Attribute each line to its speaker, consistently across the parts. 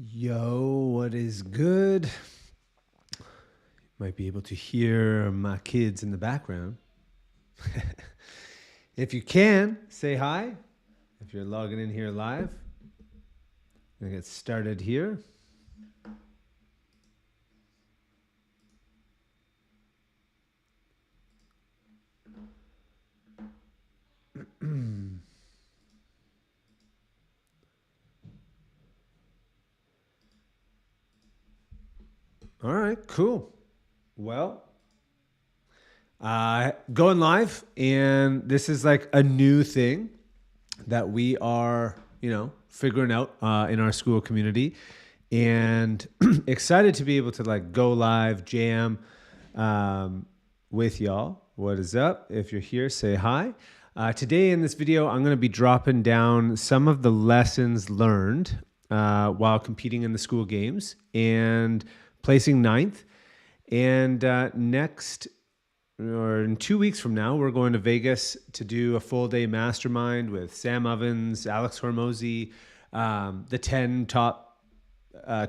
Speaker 1: Yo, what is good? Might be able to hear my kids in the background. If you can, say hi. If you're logging in here live, I'm gonna get started here. All right, cool. Well, going live, and this is like a new thing that we are, figuring out in our Skool community, and excited to be able to like go live, jam with y'all. What is up? If you're here, say hi. Today in this video, I'm going to be dropping down some of the lessons learned while competing in the Skool games and placing ninth. And next, or in 2 weeks from now, we're going to Vegas to do a full day mastermind with Sam Ovens, Alex Hormozy, the 10 top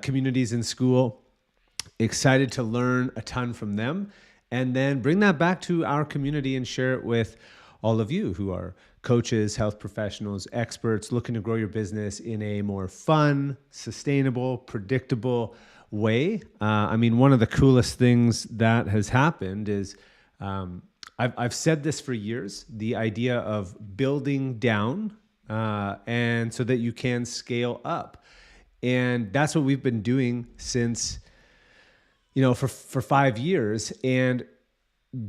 Speaker 1: communities in Skool. Excited to learn a ton from them and then bring that back to our community and share it with all of you who are coaches, health professionals, experts looking to grow your business in a more fun, sustainable, predictable way. One of the coolest things that has happened is I've said this for years, the idea of building down and so that you can scale up. And that's what we've been doing since, for 5 years, and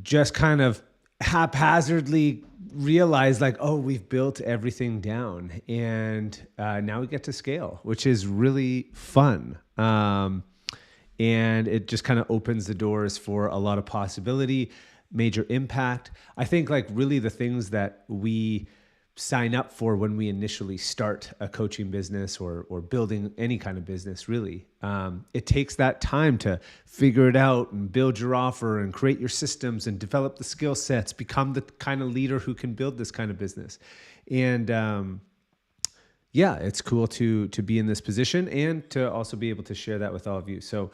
Speaker 1: just kind of haphazardly realized like, oh, we've built everything down and now we get to scale, which is really fun. And it just kind of opens the doors for a lot of possibility, major impact. I think like really the things that we sign up for when we initially start a coaching business or building any kind of business, really, it takes that time to figure it out and build your offer and create your systems and develop the skill sets, become the kind of leader who can build this kind of business. And it's cool to be in this position and to also be able to share that with all of you. So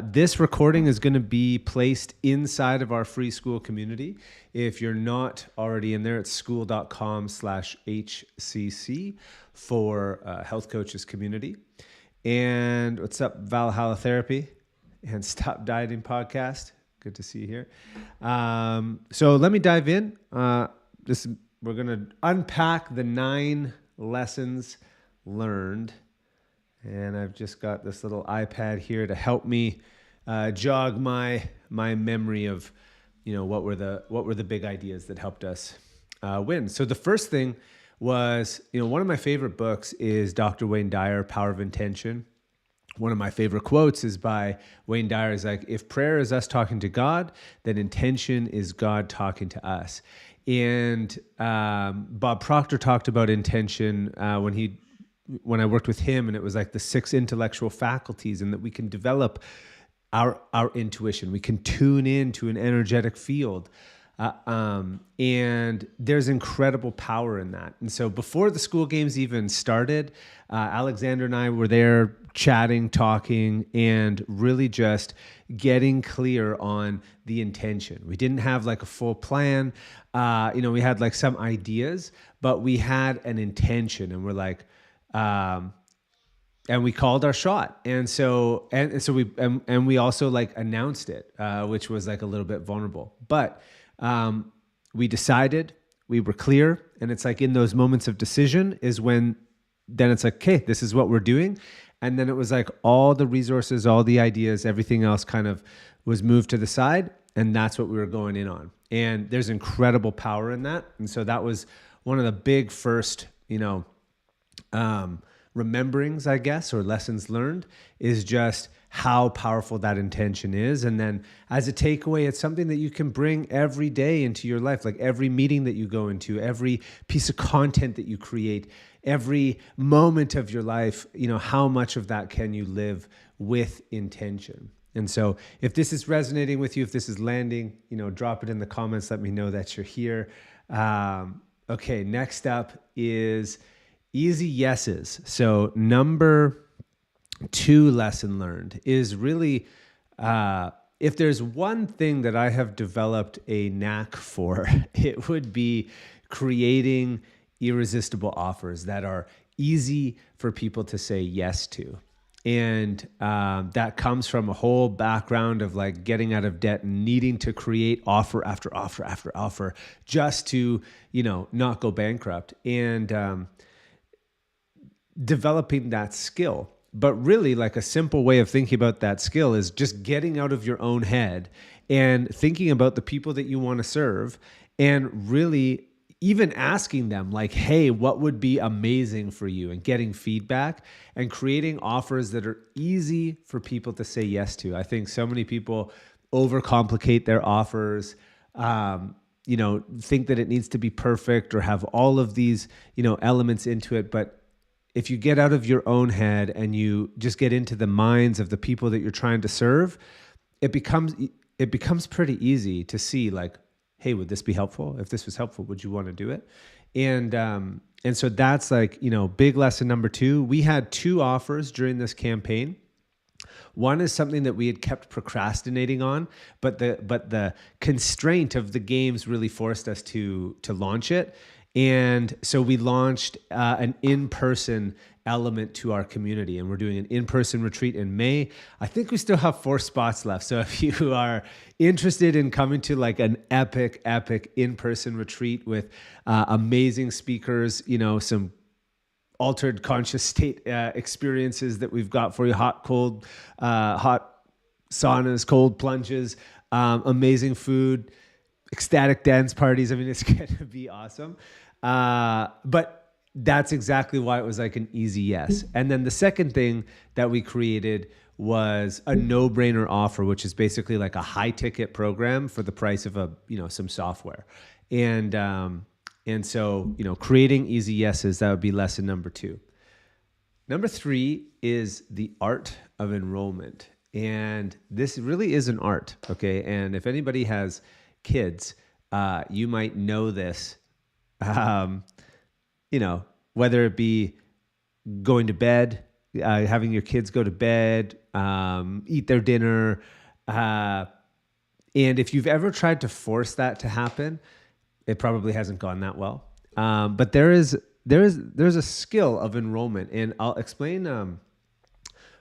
Speaker 1: this recording is going to be placed inside of our free Skool community. If you're not already in there, it's skool.com/HCC for Health Coaches Community. And what's up, Valhalla Therapy and Stop Dieting Podcast? Good to see you here. So let me dive in. We're going to unpack the 9 lessons learned. And I've just got this little iPad here to help me jog my memory of, what were the big ideas that helped us win. So the first thing was, one of my favorite books is Dr. Wayne Dyer, Power of Intention. One of my favorite quotes is by Wayne Dyer. Is like, if prayer is us talking to God, then intention is God talking to us. And Bob Proctor talked about intention when I worked with him, and it was like the 6 intellectual faculties, and that we can develop our intuition. We can tune into an energetic field. And there's incredible power in that. And so before the Skool games even started, Alexander and I were there chatting, talking, and really just getting clear on the intention. We didn't have like a full plan. We had like some ideas, but we had an intention, and we're like, and we called our shot. And so we also like announced it, which was like a little bit vulnerable, but, we decided, we were clear. And it's like in those moments of decision is when then it's like, okay, this is what we're doing. And then it was like all the resources, all the ideas, everything else kind of was moved to the side. And that's what we were going in on. And there's incredible power in that. And so that was one of the big first, rememberings, I guess, or lessons learned, is just how powerful that intention is. And then as a takeaway, it's something that you can bring every day into your life, like every meeting that you go into, every piece of content that you create, every moment of your life, how much of that can you live with intention? And so if this is resonating with you, if this is landing, drop it in the comments. Let me know that you're here. Okay, next up is easy yeses. So number to lesson learned is really, if there's one thing that I have developed a knack for, it would be creating irresistible offers that are easy for people to say yes to. And that comes from a whole background of like getting out of debt and needing to create offer after offer after offer just to, not go bankrupt, and developing that skill. But really, like, a simple way of thinking about that skill is just getting out of your own head and thinking about the people that you want to serve, and really even asking them like, hey, what would be amazing for you, and getting feedback and creating offers that are easy for people to say yes to. I think so many people overcomplicate their offers, think that it needs to be perfect or have all of these, elements into it. But if you get out of your own head and you just get into the minds of the people that you're trying to serve, it becomes pretty easy to see like, hey, would this be helpful? If this was helpful, would you want to do it? And so that's like, big lesson number 2. We had 2 offers during this campaign. One is something that we had kept procrastinating on, but the constraint of the games really forced us to launch it. And so we launched an in-person element to our community, and we're doing an in-person retreat in May. I think we still have 4 spots left. So if you are interested in coming to like an epic in-person retreat with amazing speakers, some altered conscious state experiences that we've got for you, hot saunas, cold plunges, amazing food, ecstatic dance parties. I mean, it's going to be awesome. But that's exactly why it was like an easy yes. And then the second thing that we created was a no-brainer offer, which is basically like a high-ticket program for the price of some software. And so, creating easy yeses, that would be lesson number 2. Number 3 is the art of enrollment. And this really is an art, okay? And if anybody has kids, you might know this, whether it be going to bed, having your kids go to bed, eat their dinner. And if you've ever tried to force that to happen, it probably hasn't gone that well. But there's a skill of enrollment, and I'll explain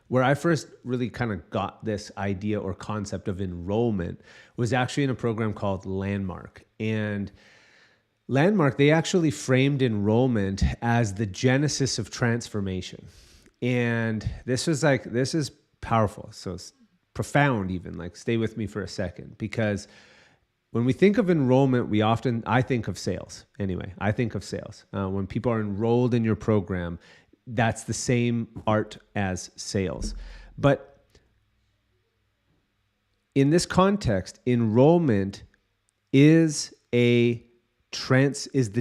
Speaker 1: where I first really kind of got this idea or concept of enrollment was actually in a program called Landmark. And Landmark, they actually framed enrollment as the genesis of transformation. And this is powerful. So it's profound even, like, stay with me for a second, because when we think of enrollment, I think of sales. Anyway, I think of sales. When people are enrolled in your program, that's the same art as sales. But in this context, enrollment is the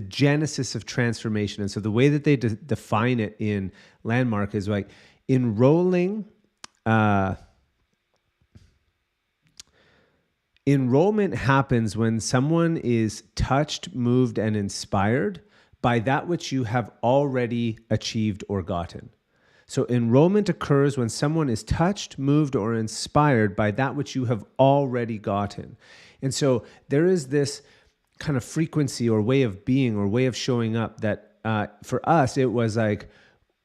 Speaker 1: genesis of transformation. And so the way that they define it in Landmark is like enrolling. Enrollment happens when someone is touched, moved, and inspired by that which you have already achieved or gotten. So enrollment occurs when someone is touched, moved, or inspired by that which you have already gotten. And so there is this kind of frequency or way of being or way of showing up that for us, it was like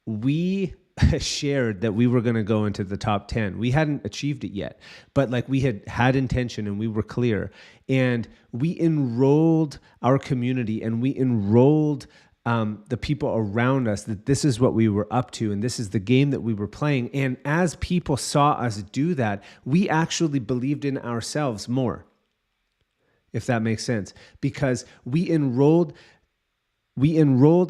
Speaker 1: we shared that we were going to go into the top 10. We hadn't achieved it yet, but like we had intention and we were clear, and we enrolled our community and we enrolled the people around us that this is what we were up to and this is the game that we were playing. And as people saw us do that, we actually believed in ourselves more, if that makes sense, because we enrolled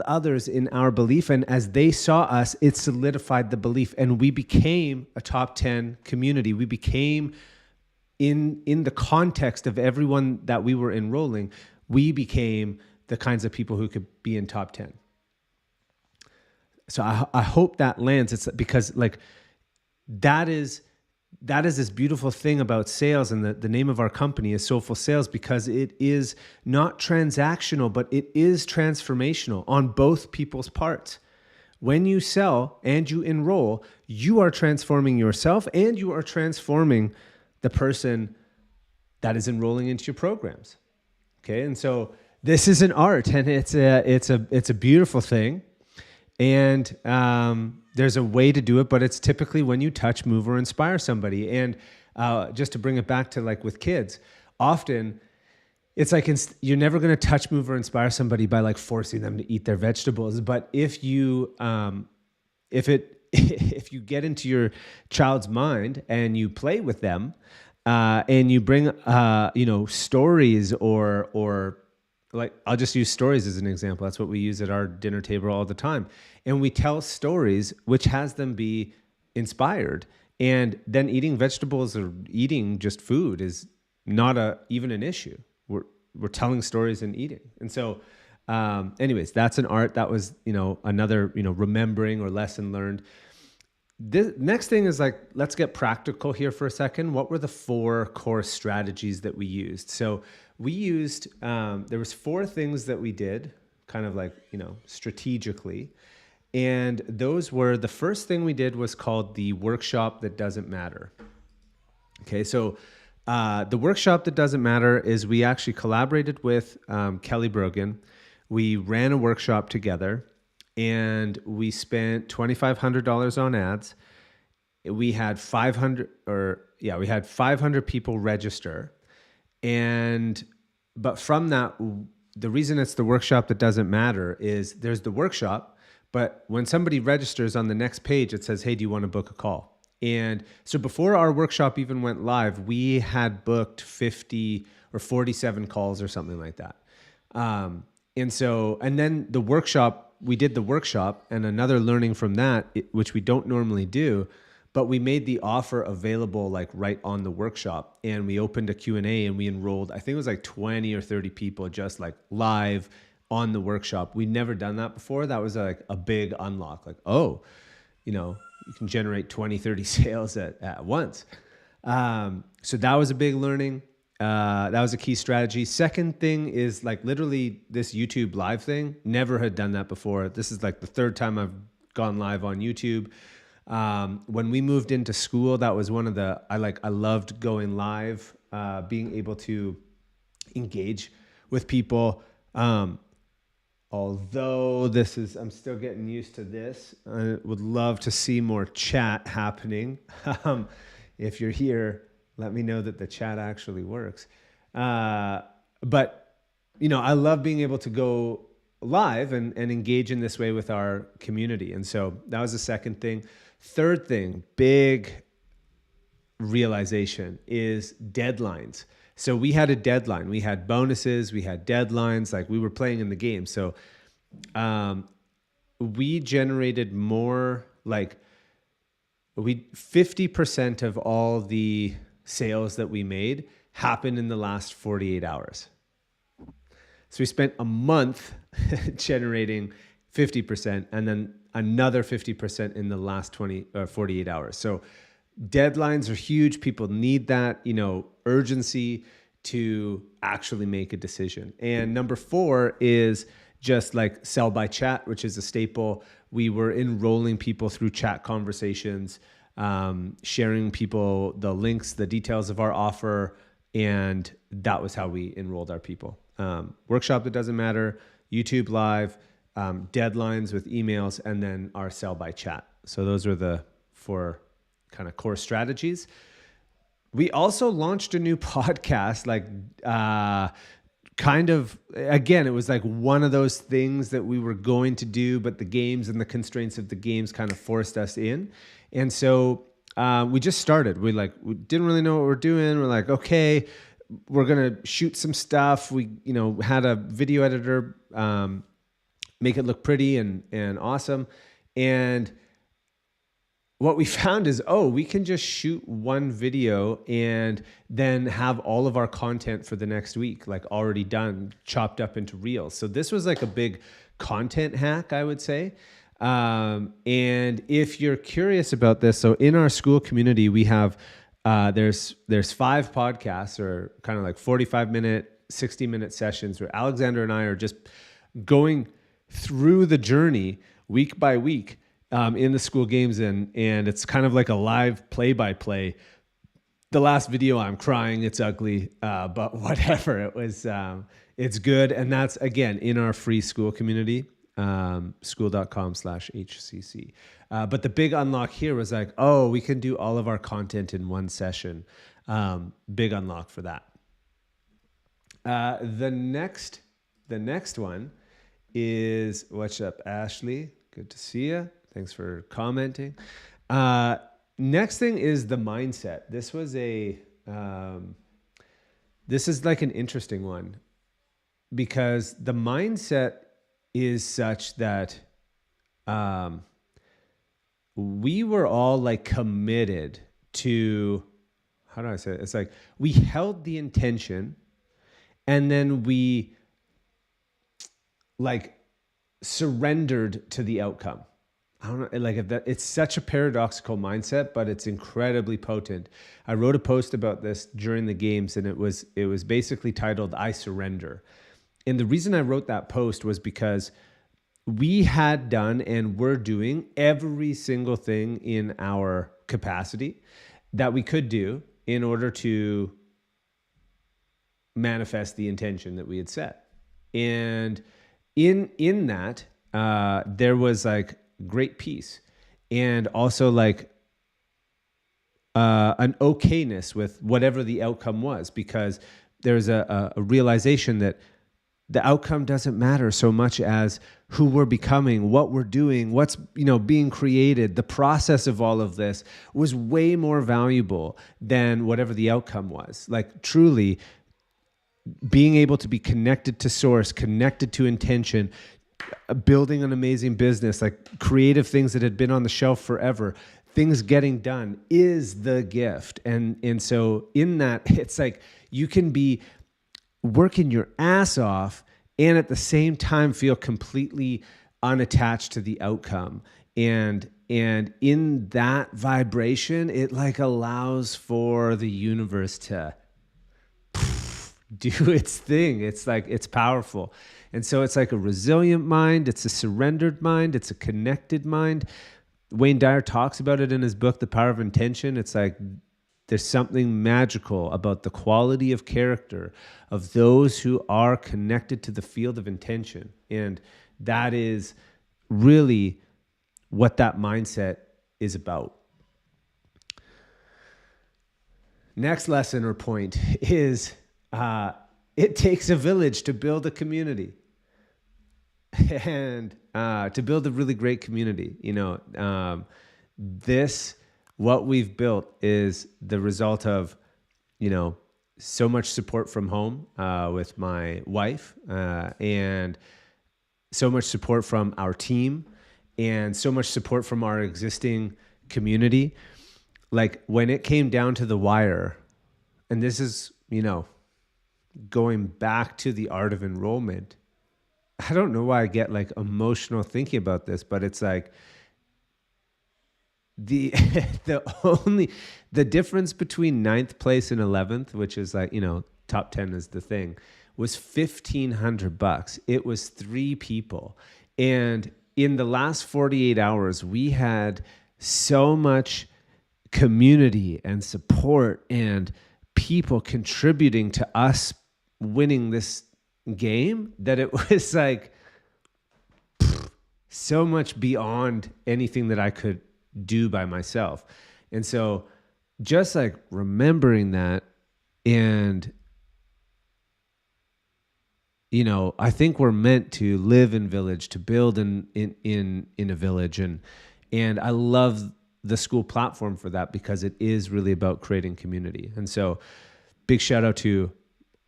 Speaker 1: others in our belief, and as they saw us, it solidified the belief, and we became a top 10 community. We became, in the context of everyone that we were enrolling, we became the kinds of people who could be in top 10. So I hope that lands. It's because like that is this beautiful thing about sales, and the name of our company is Soulful Sales, because it is not transactional, but it is transformational on both people's parts. when you sell and you enroll, you are transforming yourself and you are transforming the person that is enrolling into your programs. Okay. And so this is an art, and it's a beautiful thing. And there's a way to do it, but it's typically when you touch, move, or inspire somebody. And just to bring it back to like with kids, often it's like you're never going to touch, move, or inspire somebody by like forcing them to eat their vegetables. But if you if you get into your child's mind and you play with them, and you bring stories or like, I'll just use stories as an example. That's what we use at our dinner table all the time. And we tell stories which has them be inspired. And then eating vegetables or eating just food is not even an issue. We're telling stories and eating. And so anyways, that's an art. That was, another, remembering or lesson learned. The next thing is like, let's get practical here for a second. What were the 4 core strategies that we used? So we used, there was 4 things that we did kind of like, strategically. And those were, the first thing we did was called the workshop that doesn't matter. Okay. So the workshop that doesn't matter is we actually collaborated with Kelly Brogan. We ran a workshop together. And we spent $2,500 on ads. We had 500 people register. But from that, the reason it's the workshop that doesn't matter is there's the workshop, but when somebody registers on the next page, it says, hey, do you want to book a call? And so before our workshop even went live, we had booked 50 or 47 calls or something like that. And then the workshop, we did the workshop, and another learning from that, which we don't normally do, but we made the offer available like right on the workshop, and we opened a Q&A and we enrolled, I think it was like 20 or 30 people just like live on the workshop. We'd never done that before. That was like a big unlock. Like, you can generate 20, 30 sales at once. So that was a big learning. That was a key strategy. Second thing is like literally this YouTube live thing. Never had done that before. This is like the 3rd time I've gone live on YouTube. When we moved into Skool, that was one of I loved going live, being able to engage with people. Although I'm still getting used to this. I would love to see more chat happening. If you're here, let me know that the chat actually works. But, I love being able to go live and engage in this way with our community. And so that was the second thing. Third thing, big realization is deadlines. So we had a deadline. We had bonuses. We had deadlines. Like we were playing in the game. So we generated more, 50% of all the sales that we made happened in the last 48 hours. So we spent a month generating 50% and then another 50% in the last 48 hours. So deadlines are huge. People need that, urgency to actually make a decision. And number 4 is just like sell by chat, which is a staple. We were enrolling people through chat conversations, sharing people the links, the details of our offer, and that was how we enrolled our people. Workshop that doesn't matter, YouTube live, deadlines with emails, and then our sell by chat. So those are the 4 kind of core strategies. We also launched a new podcast, again, it was like one of those things that we were going to do, but the games and the constraints of the games kind of forced us in. And so we just started. We didn't really know what we're doing. We're like, okay, we're going to shoot some stuff. We, had a video editor, make it look pretty and awesome. And what we found is, we can just shoot one video and then have all of our content for the next week, like already done, chopped up into reels. So this was like a big content hack, I would say. And if you're curious about this, so in our Skool community, we have, there's 5 podcasts or kind of like 45-minute, 60-minute sessions where Alexander and I are just going through the journey week by week in the Skool games, and it's kind of like a live play-by-play. The last video, I'm crying, it's ugly, but whatever. It's good, and that's again in our free Skool community, skool.com/HCC. But the big unlock here was like, oh, we can do all of our content in one session. Big unlock for that. The next one is, what's up, Ashley? Good to see you. Thanks for commenting. Next thing is the mindset. This is like an interesting one, because the mindset is such that we were all like committed to, how do I say it? It's like we held the intention, and then we like surrendered to the outcome. I don't know, like if that, it's such a paradoxical mindset, but it's incredibly potent. I wrote a post about this during the games, and it was basically titled "I Surrender." And the reason I wrote that post was because we had done and were doing every single thing in our capacity that we could do in order to manifest the intention that we had set. And in that, there was like great peace, and also like an okayness with whatever the outcome was, because there's a realization that the outcome doesn't matter so much as who we're becoming, what we're doing, what's being created. The process of all of this was way more valuable than whatever the outcome was. Like truly being able to be connected to source, connected to intention, building an amazing business, like creative things that had been on the shelf forever, things getting done is the gift. And so in that, it's like you can be working your ass off and at the same time feel completely unattached to the outcome. And in that vibration, it like allows for the universe to do its thing. It's like, it's powerful. And so it's like a resilient mind. It's a surrendered mind. It's a connected mind. Wayne Dyer talks about it in his book, The Power of Intention. It's like there's something magical about the quality of character of those who are connected to the field of intention. And that is really what that mindset is about. Next lesson or point is it takes a village to build a community. And to build a really great community, what we've built is the result of, so much support from home with my wife, and so much support from our team, and so much support from our existing community. Like when it came down to the wire, and this is, going back to the art of enrollment, I don't know why I get like emotional thinking about this, but it's like the difference between 9th place and 11th, which is like, top 10 is the thing, was $1,500. It was 3 people. And in the last 48 hours, we had so much community and support and people contributing to us winning this game that it was like so much beyond anything that I could do by myself. And so just like remembering that, and I think we're meant to live in village, to build in a village, and I love the Skool platform for that, because it is really about creating community. And so big shout out to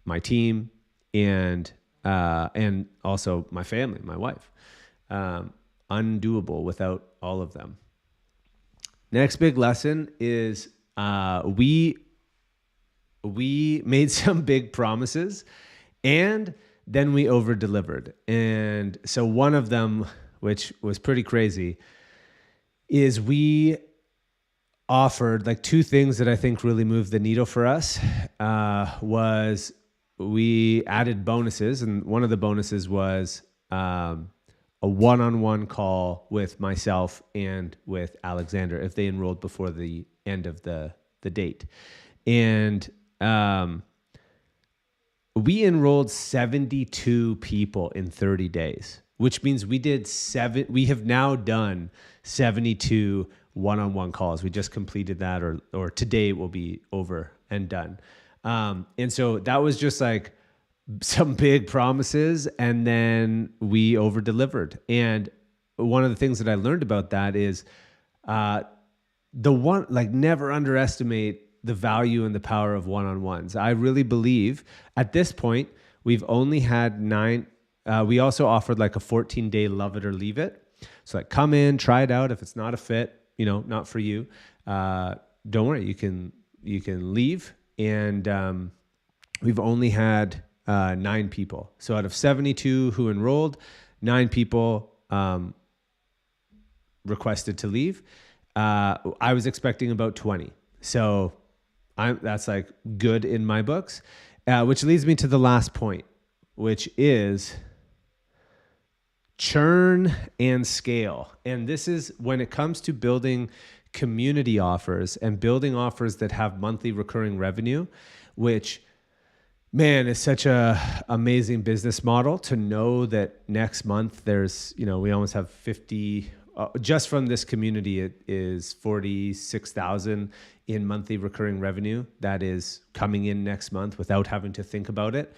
Speaker 1: my team and also my family, my wife. Undoable without all of them. Next big lesson is we made some big promises, and then we over-delivered. And so one of them, which was pretty crazy, is we offered like 2 things that I think really moved the needle for us. Was we added bonuses, and one of the bonuses was a one-on-one call with myself and with Alexander if they enrolled before the end of the date. And we enrolled 72 people in 30 days, which means we have now done 72 one-on-one calls. We just completed that, or today it will be over and done. And so that was just like some big promises, and then we over-delivered. And one of the things that I learned about that is never underestimate the value and the power of one-on-ones. I really believe at this point, we've only had 9. We also offered like a 14-day love it or leave it. So like come in, try it out. If it's not a fit, not for you, don't worry, you can leave. And we've only had 9 people. So out of 72 who enrolled, 9 people requested to leave. I was expecting about 20. So that's like good in my books, which leads me to the last point, which is churn and scale. And this is when it comes to building community offers and building offers that have monthly recurring revenue, which, man, is such a amazing business model to know that next month there's, we almost have 50, just from this community, it is 46,000 in monthly recurring revenue that is coming in next month without having to think about it,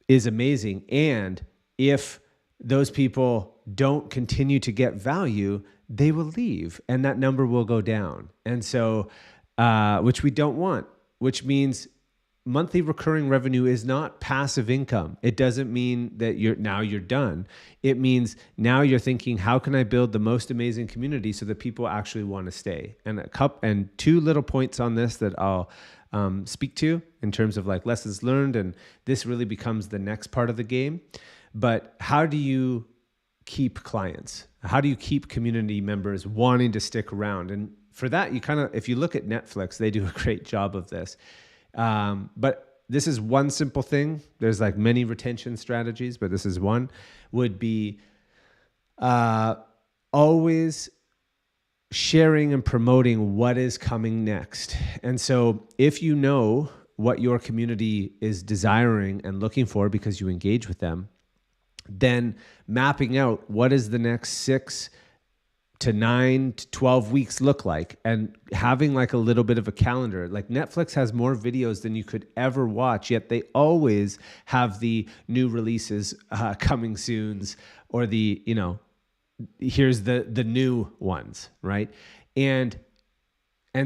Speaker 1: is amazing. And if those people don't continue to get value, they will leave and that number will go down. And so, which we don't want, which means monthly recurring revenue is not passive income. It doesn't mean that you're done. It means now you're thinking, how can I build the most amazing community so that people actually want to stay? And 2 little points on this that I'll speak to in terms of like lessons learned. And this really becomes the next part of the game. But how do you keep clients? How do you keep community members wanting to stick around? And for that, if you look at Netflix, they do a great job of this. But this is one simple thing. There's like many retention strategies, but this is one, would be always sharing and promoting what is coming next. And so if you know what your community is desiring and looking for because you engage with them, then mapping out what is the next 6 to 9 to 12 weeks look like, and having like a little bit of a calendar. Like Netflix has more videos than you could ever watch, yet they always have the new releases coming soons, or the, here's the new ones, right? And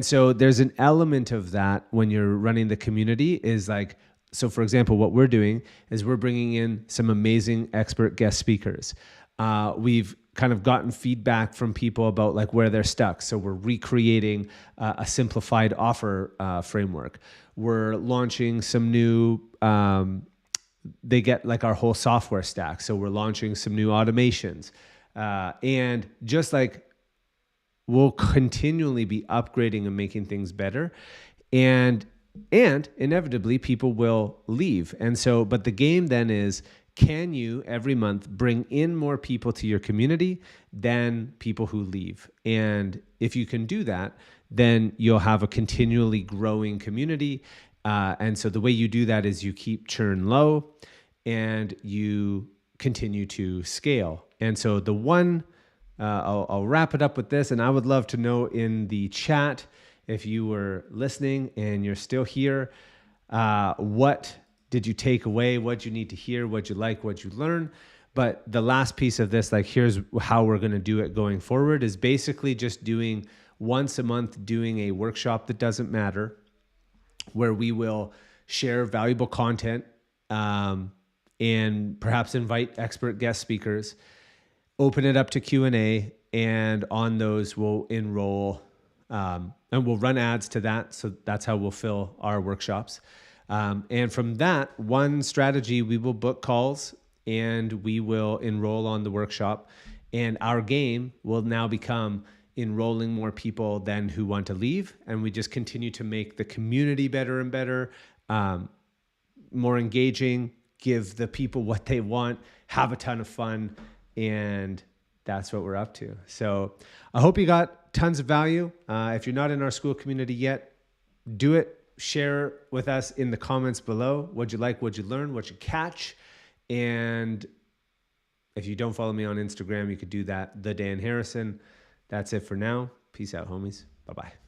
Speaker 1: so there's an element of that when you're running the community is like, so for example, what we're doing is we're bringing in some amazing expert guest speakers. We've kind of gotten feedback from people about like where they're stuck. So we're recreating a simplified offer framework. We're launching some new, they get like our whole software stack. So we're launching some new automations. And just like we'll continually be upgrading and making things better. And inevitably people will leave. And so, but the game then is, can you every month bring in more people to your community than people who leave? And if you can do that, then you'll have a continually growing community. And so the way you do that is you keep churn low and you continue to scale. And so the one, I'll wrap it up with this, and I would love to know in the chat, if you were listening and you're still here, what did you take away? What you need to hear? What you like? What you learn? But the last piece of this, like here's how we're going to do it going forward, is basically just doing once a month, doing a workshop that doesn't matter, where we will share valuable content and perhaps invite expert guest speakers, open it up to Q&A, and on those we'll enroll and we'll run ads to that. So that's how we'll fill our workshops. And from that one strategy, we will book calls and we will enroll on the workshop. And our game will now become enrolling more people than who want to leave. And we just continue to make the community better and better, more engaging, give the people what they want, have a ton of fun, and that's what we're up to. So I hope you got tons of value. If you're not in our Skool community yet, do it. Share with us in the comments below. What'd you like? What'd you learn? What'd you catch? And if you don't follow me on Instagram, you could do that. The Dan Harrison. That's it for now. Peace out, homies. Bye-bye.